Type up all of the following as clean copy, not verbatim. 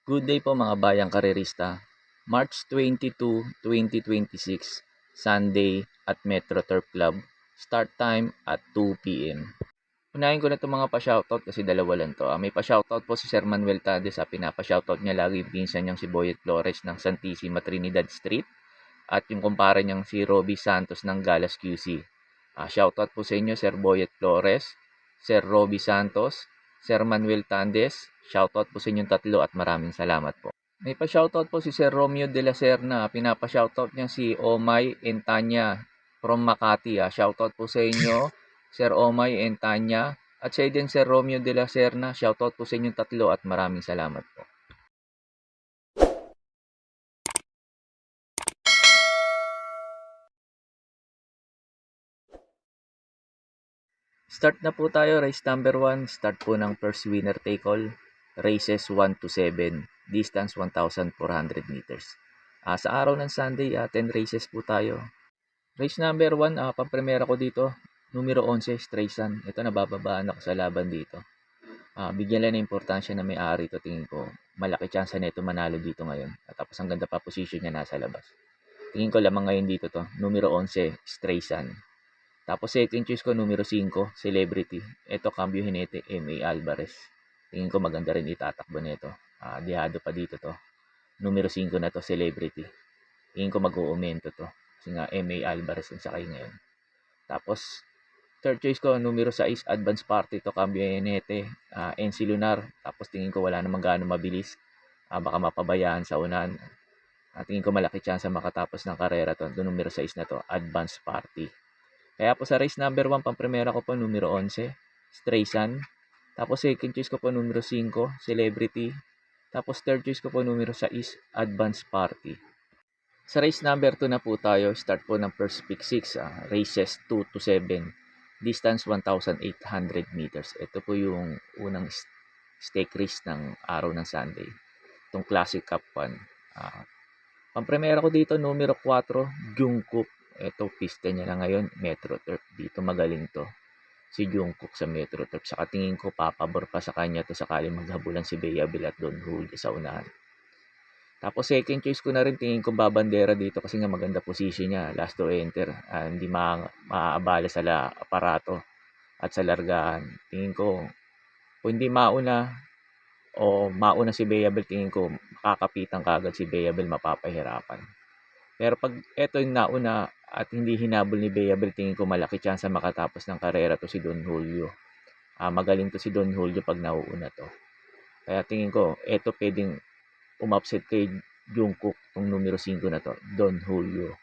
Good day po mga bayang karerista. March 22, 2026, Sunday at Metro Turf Club. Start time at 2 p.m. Unahin ko na itong mga pa-shoutout kasi dalawa lang to. May pa-shoutout po si Sir Manuel Tades. Pinapa-shoutout niya lagi yung pinsan niyang si Boyet Flores ng Santissima Trinidad Street at yung kumpare niyang si Roby Santos ng Galas QC. Shoutout po sa inyo Sir Boyet Flores, Sir Roby Santos, Sir Manuel Tandes. Shoutout po sa inyong tatlo at maraming salamat po. May pa-shoutout po si Sir Romeo de la Serna. Pinapa-shoutout niya si Omay and Tanya from Makati. Shoutout po sa inyo, Sir Omay and Tanya. At sa din Sir Romeo de la Serna. Shoutout po sa inyong tatlo at maraming salamat po. Start na po tayo. Race number 1. Start po ng first winner take all. Races 1 to 7. Distance 1,400 meters. Sa araw ng Sunday, 10 races po tayo. Race number 1, pang-primera ko dito. Numero 11, Strayson. Ito, nabababaan ako sa laban dito. Bigyan lang ng importansya na may-ari ito. Tingin ko, malaki chance na ito manalo dito ngayon. At tapos ang ganda pa position niya nasa labas. Tingin ko lamang ngayon dito to. Numero 11, Strayson. Tapos second choice ko, numero 5, Celebrity. Ito, Cambio Jinete, M.A. Alvarez. Tingin ko maganda rin itatakbo nito. Dihado pa dito to. Numero 5 na to, Celebrity. Tingin ko mag-uumento to. Kasi nga, M.A. Alvarez ang sakay ngayon. Tapos, third choice ko, numero 6, Advance Party to, Cambio Jinete, NC Lunar. Tapos tingin ko wala namang gaano mabilis. Baka mapabayaan sa unahan. Tingin ko malaki chance makatapos ng karera to. Numero 6 na to, Advance Party. Kaya po sa race number 1, pang-primera ko po numero 11, Strayson. Tapos second choice ko po numero 5, Celebrity. Tapos third choice ko po numero 6, Advance Party. Sa race number 2 na po tayo, start po ng first pick 6, races 2 to 7. Distance 1,800 meters. Ito po yung unang stake race ng araw ng Sunday. Itong Classic Cup 1. Pang-primera ko dito, numero 4, Jungkook. Ito, pista niya na ngayon, Metro Turf. Dito magaling to. Si Jungkook sa Metro Turf. Saka tingin ko, papabor pa sa kanya to sakali maghabulan si Beabil at Don Julio sa unahan. Tapos second choice ko na rin, tingin ko babandera dito kasi nga maganda position niya. Last to enter. Hindi maaabala sa aparato at sa largahan. Tingin ko, kung hindi mauna o mauna si Beabil, tingin ko makakapitan kagad si Beabil, mapapahirapan. Pero pag eto yung nauna at hindi hinabol ni Beabil, tingin ko malaki chance makatapos ng karera to si Don Julio. Magaling to si Don Julio pag nauuna to. Kaya tingin ko, eto pwedeng umupset kay Jungkook tong numero 5 na to, Don Julio.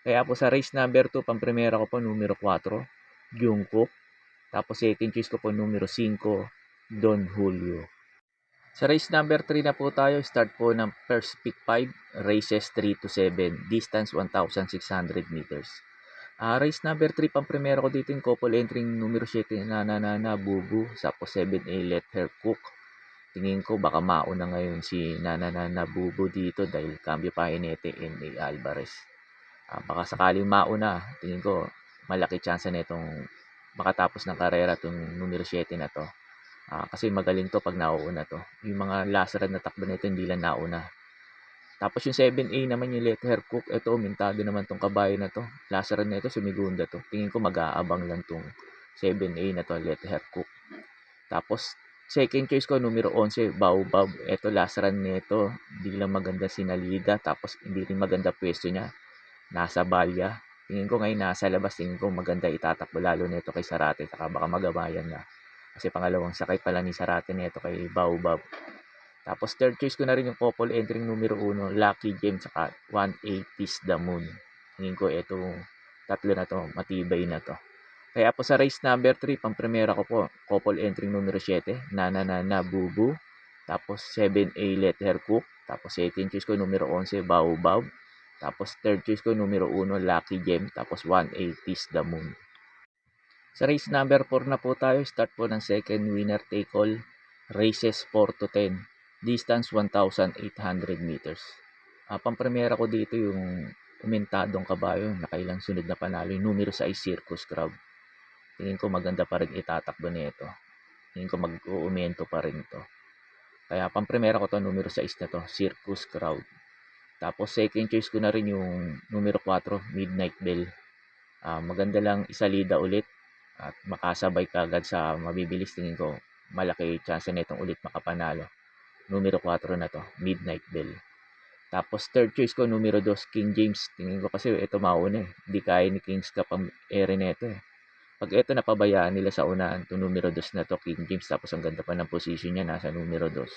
Kaya po sa race number 2, pang-primera ko po numero 4, Jungkook. Tapos second choice ko po numero 5, Don Julio. Sa race number 3 na po tayo, start po ng first pick 5, races 3 to 7, distance 1,600 meters. Race number 3, pang-primera ko dito yung couple entering numero 7, Nanana Bubu, tapos 7A Let Her Cook. Tingin ko baka mauna ngayon si Nanana Bubu dito dahil Cambio Jinete, M.A. Alvarez. Baka sakaling mauna, tingin ko malaki chance na itong makatapos ng karera itong numero 7 na to. Kasi magaling to pag nauuna to. Yung mga last run na takbo nito hindi lang nauna. Tapos yung 7A naman yung Let Her Cook. Ito, mintado naman tong kabayo na to. Last run na ito, sumigunda to. Tingin ko mag-aabang lang tong 7A na to, Let Her Cook. Tapos, second choice ko, numero 11, Baobab. Ito, last run nito. Hindi lang maganda sinalida. Tapos, hindi rin maganda pwesto niya. Nasa balya. Tingin ko ngayon nasa labas. Tingin ko maganda itatakbo lalo nito kay Sarate. Saka baka magabayan na. Kasi pangalawang sakay pala ni Sarate nito kay Baobab. Tapos third choice ko na rin yung couple entering numero 1, Lucky Gem saka 180's The Moon. Tingin ko ito, tatlo na to, matibay na to. Kaya po sa race number 3, pang-primera ko po, couple entering numero 7, Nanana Bubu. Tapos 7A Let Her Cook. Tapos second choice ko numero 11, Baobab. Tapos third choice ko numero 1, Lucky Gem. Tapos 180's The Moon. Sa race number 4 na po tayo, start po ng second winner take all, races 4 to 10, distance 1,800 meters. Pang-primera ko dito yung umentadong kabayo, nakailang sunod na panalo, yung numero 6, Circus Crowd. Tingin ko maganda pa rin itatakbo nito. Tingin ko mag-uumento pa rin to. Kaya pamprimera ko 'to, numero 6 na 'to, Circus Crowd. Tapos second choice ko na rin yung numero 4, Midnight Bell. Maganda lang isalida ulit at makasabay kaagad sa mabibilis. Tingin ko malaki chance nitong ulit makapanalo. Numero 4 na 'to, Midnight Bell. Tapos third choice ko numero 2, King James. Tingin ko kasi ito mauna eh. Hindi kaya ni Kings Cup ang ere nito eh. Pag ito napabayaan nila sa unahan, to numero 2 na to, King James, tapos ang ganda pa ng position niya, nasa numero 2.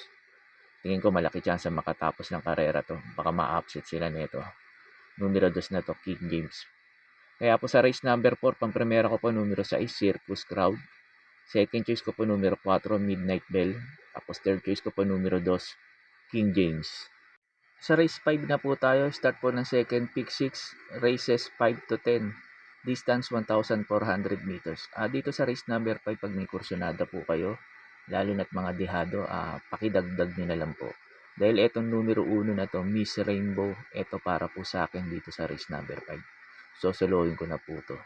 Tingin ko malaki chance makatapos ng karera to. Baka ma-upset sila nito. Numero 2 na to, King James. Kaya po sa race number 4, pang-primera ko po numero 6, Circus Crowd. Second choice ko po numero 4, Midnight Bell. Tapos third choice ko po numero 2, King James. Sa race 5 na po tayo, start po ng second pick 6, races 5 to 10, distance 1,400 meters. Dito sa race number 5, pag may kursunada po kayo, lalo na't mga dehado, pakidagdag nyo na lang po. Dahil etong numero 1 na to, Miss Rainbow, ito para po sa akin dito sa race number 5. Sosolohin ko na po to.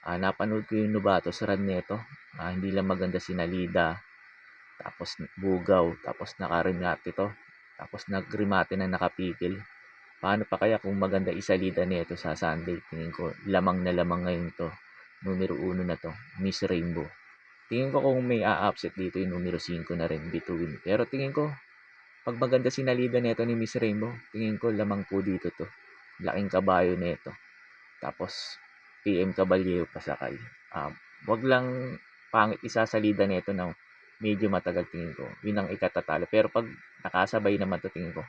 Napanood ko yung Novatos run nito. Hindi lang maganda sinalida, tapos bugaw, tapos nakarimate ito. Tapos nagrimate na nakapigil. Paano pa kaya kung maganda isalida nito sa Sunday? Tingin ko lamang na lamang ngayon to. Numero 1 na to, Miss Rainbow. Tingin ko kung may a-upset dito yung numero 5 na rin, Between. Pero tingin ko, pag maganda sinalida nito ni Miss Rainbow, tingin ko lamang po dito to. Laking kabayo nito. Tapos PM Caballero pasakay. Wag lang pangit isasalida nito ng medyo matagal, tingin ko. Yun ang ikatatalo. Pero pag nakasabay naman to, tingin ko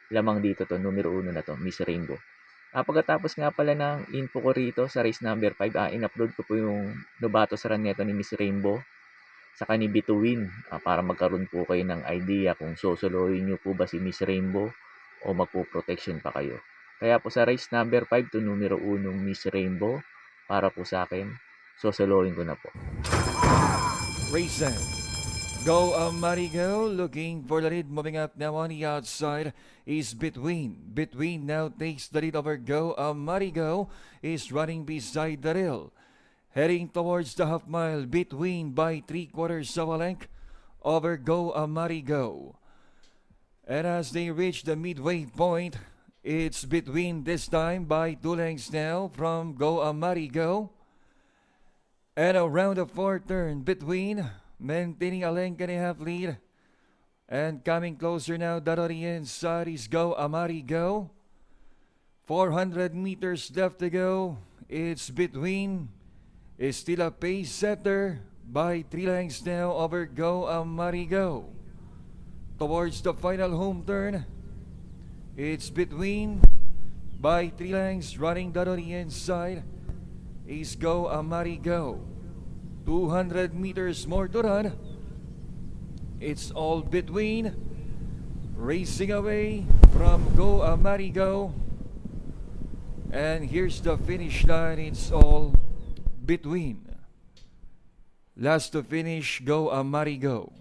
lamang dito to, numero 1 na to, Miss Rainbow. Pagkatapos nga pala ng info ko rito sa race number 5, in-upload ko po yung Novatos run nito ni Miss Rainbow saka ni Between, para magkaroon po kayo ng idea kung sosolohin nyo po ba si Miss Rainbow o magpo-protection pa kayo. Kaya po sa race number 5 to numero 1 Miss Rainbow, para po sa akin, sosolohin ko na po. Racing. Go Marigo, looking for the lead, moving up now on the outside is Between. Between now takes the lead over Go Marigo, is running beside the rail. Heading towards the half mile, Between by 3/4 of a length over Go Marigo. And as they reach the midway point, it's Between this time by 2 lengths now from Go Marigo. And around the fourth turn, Between maintaining a length and a half lead. And coming closer now, that on the inside is Go Marigo. 400 meters left to go. It's Between. Is still a pace setter by 3 lengths now over Go Marigo. Towards the final home turn, it's Between by 3 lengths, running that on the inside is Go Marigo. 200 meters more to run. It's all Between, racing away from Go Marigo. And here's the finish line. It's all Between. Last to finish, Go Marigo.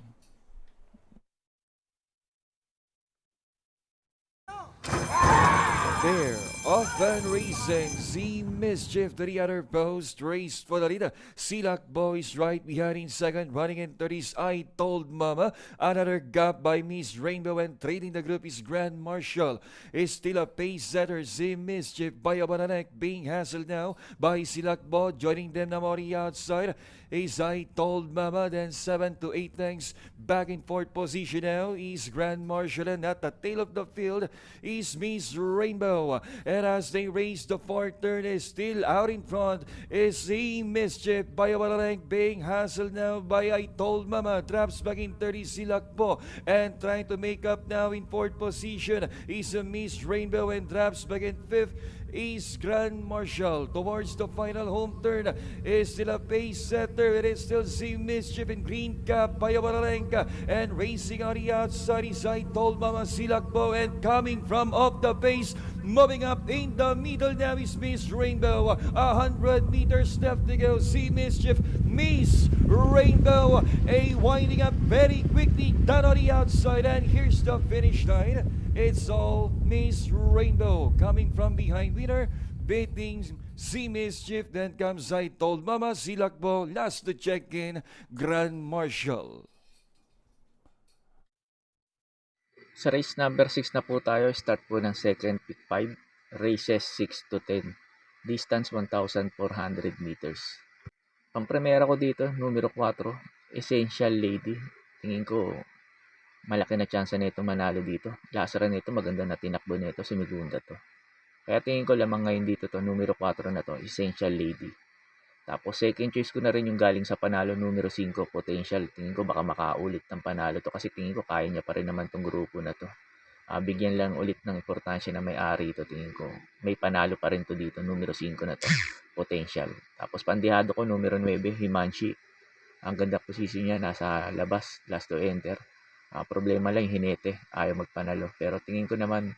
There, off and racing, Z Mischief to the other post, race for the leader. Silak Boys right behind in second, running in 30s, I Told Mama. Another gap by Miss Rainbow, and trading the group is Grand Marshal. Is still a pace setter, Z Mischief by Abananek, being hassled now by Silak Bo, joining them now on the outside. Is I Told Mama, then 7 to 8 lengths. Back in fourth position now is Grand Marshal, and at the tail of the field is Miss Rainbow. And as they race the fourth turn, is still out in front is Z Mischief by Awalaleng, being hassled now by I Told Mama. Traps back in 30, Silakbo, and trying to make up now in fourth position is Miss Rainbow, and traps back in fifth is Grand Marshal. Towards the final home turn is still a pace setter. It is still Z Mischief in green cap by Awaralenka, and racing on the outside is I Told Mama, Silakbo, and coming from off the base, moving up in the middle now is Miss Rainbow. 100 meters left to go. Z Mischief, Miss Rainbow, winding up very quickly down on the outside, and here's the finish line. It's all Miss Rainbow coming from behind, winner, beating Z Mischief. Then comes I Told Mama, Silakbo, last to check in, Grand Marshal. Sa race number 6 na po tayo, start po ng second pick 5, races 6 to 10, distance 1,400 meters. Pampremera ko dito, numero 4, Essential Lady. Tingin ko malaki na chance nito manalo dito. Lasaran nito, maganda na tinakbo nito, sumigunda to. Kaya tingin ko lamang ngayon dito to, numero 4 na to, Essential Lady. Tapos second choice ko na rin yung galing sa panalo, numero 5, Potential. Tingin ko baka makaulit ng panalo to kasi tingin ko kaya niya pa rin naman tong grupo na to. Bigyan lang ulit ng importansya na may-ari ito, tingin ko. May panalo pa rin to dito, numero 5 na to, Potential. Tapos pandihado ko, numero 9, Himanshi. Ang ganda position niya, nasa labas, last to enter. Problema lang yung hinete, ayaw magpanalo. Pero tingin ko naman,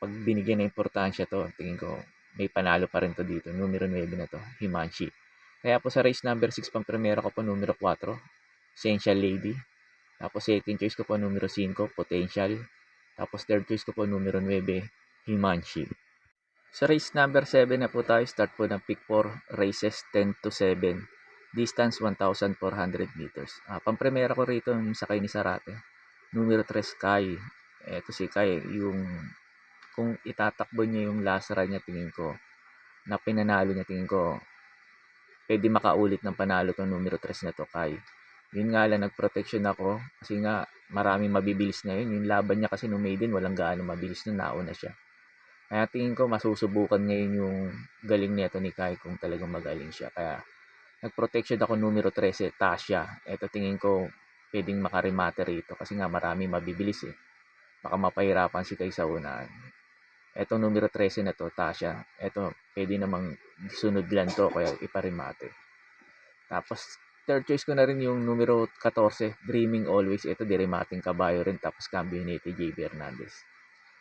pag binigyan ng importansya to, tingin ko may panalo pa rin to dito. Numero 9 na to, Himanshi. Kaya po sa race number 6, pang primera ko po numero 4, Essential Lady. Tapos second choice ko po numero 5, Potential. Tapos third choice ko po numero 9, Himanshi. Sa race number 7 na po tayo, start po ng pick 4, races 10 to 7, distance 1,400 meters. Pampremera ko rito yung sakay ni Sarate, numero 3, Kai. Eto si Kai, yung kung itatakbo niya yung last run niya, tingin ko, na pinanalo niya, tingin ko, pwede makaulit ng panalo tong numero 3 na to, Kai. Yun nga lang, nag-protection ako, kasi nga, maraming mabibilis na yun. Yung laban niya kasi nung maiden, walang gaano mabilis na nauna siya. Kaya tingin ko masusubukan ngayon yung galing nito ni Kai kung talagang magaling siya. Kaya nag-protection ako numero 13, Tasha. Ito tingin ko pwedeng makarimate rito kasi nga marami mabibilis eh. Baka mapahirapan si Kai sa unahan. Ito numero 13 na to, Tasha. Ito pwede namang sunod lang to kaya iparimate. Tapos third choice ko na rin yung numero 14, Dreaming Always. Ito dirimating kabayo rin tapos cambio ni JB Hernandez.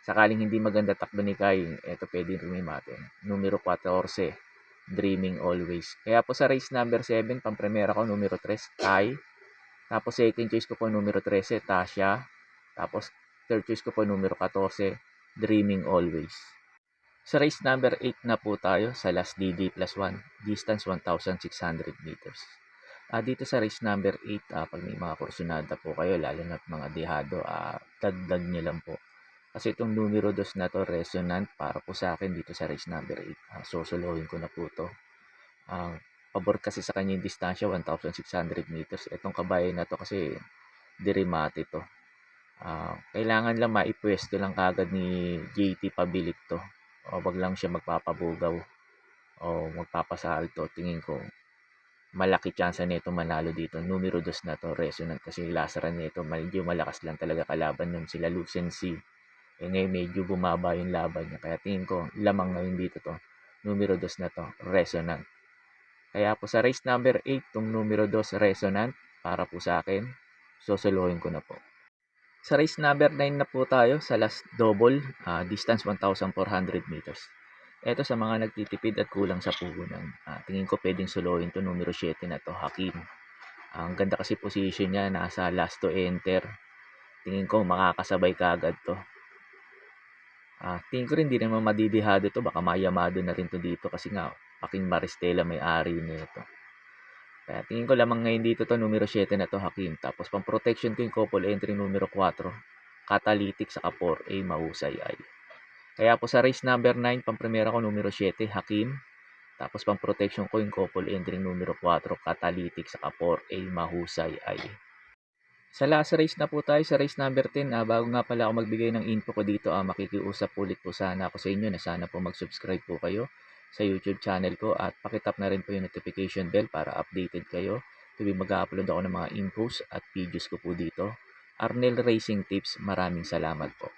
Sakaling hindi maganda takbo ni Kai, ito pwede rumimate. Numero 14, Dreaming Always. Kaya po sa race number 7, pampremera ko numero 3, Kai. Tapos second choice ko po numero 13, Tasha. Tapos third choice ko po numero 14, Dreaming Always. Sa race number 8 na po tayo sa last DD plus 1, distance 1,600 meters. Dito sa race number 8, pag may mga kursunada po kayo, lalo na mga dehado, dagdag nyo lang po. Kasi itong numero 2 na to, resonant para po sa akin dito sa race number 8. Susuluhin ko na po to. Ang pabor kasi sa kanya yung distansya, 1,600 meters. Itong kabayan na to kasi dirimati to. Kailangan lang maipwesto lang kagad ni JT Pabilik to. O wag lang siya magpapabugaw o magpapasalto. Tingin ko, malaki chance nito manalo dito. Numero 2 na to, resonant kasi lasaran nito. Medyo malakas lang talaga kalaban nun sila Lucency. Ngayon medyo bumaba yung laban niya. Kaya tingin ko, lamang ngayon dito to. Numero 2 na to, resonant. Kaya po sa race number 8, tong numero 2, resonant, para po sa akin, susuluhin ko na po. Sa race number 9 na po tayo, sa last double, distance 1,400 meters. Ito sa mga nagtitipid at kulang sa puhunan. Tingin ko pwedeng suluhin to, numero 7 na to, Hakim. Ang ganda kasi position niya, nasa last to enter. Tingin ko makakasabay kaagad to. Tingin ko rin di naman madidihado to, baka mayamado na rin to dito kasi nga Hakim Maristela may-ari nito. Kaya tingin ko lamang ngayon dito to, numero 7 na to, Hakim. Tapos pang protection ko yung couple entry numero 4, Catalytic sa 4A, mahusay ay. Kaya po sa race number 9, pang primera ko numero 7, Hakim. Tapos pang protection ko yung couple entry numero 4, Catalytic sa 4A, mahusay ay. Sa last race na po tayo, sa race number 10, bago nga pala ako magbigay ng info ko dito, makikiusap ulit po sana ako sa inyo na sana po mag-subscribe po kayo sa YouTube channel ko at pakitap na rin po yung notification bell para updated kayo. Tuwing mag-upload ako ng mga infos at videos ko po dito. Arnel Racing Tips, maraming salamat po.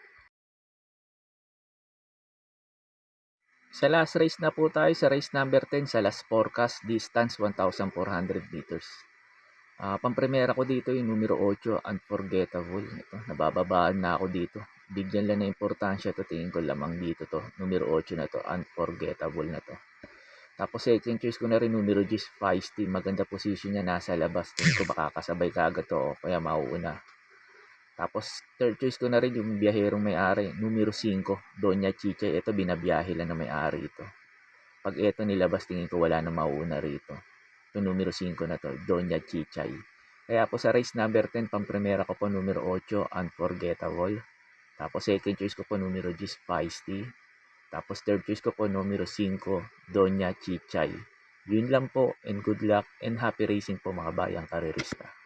Sa last race na po tayo, sa race number 10, sa last forecast, distance 1,400 meters. Pampremera ko dito yung numero 8, Unforgettable. Ito, nabababaan na ako dito. Bigyan lang na importansya to, tingin ko lamang dito to. Numero 8 na to, Unforgettable na to. Tapos second choice ko na rin numero 10, Feisty. Maganda position niya, nasa labas. Tingin ko baka kasabay kaagad to o kaya mauuna. Tapos third choice ko na rin yung biyaherong may-ari, numero 5, Doña Chicha. Ito binabiyahe lang na may-ari ito. Pag ito nilabas, tingin ko wala na mauuna rito. Ito numero 5 na to, Doña Chichay. Kaya po sa race number 10, pang primera ko po numero 8, Unforgettable. Tapos second choice ko po numero 10, Feisty. Tapos third choice ko po numero 5, Doña Chichay. Yun lang po, and good luck and happy racing po mga bayang karerista.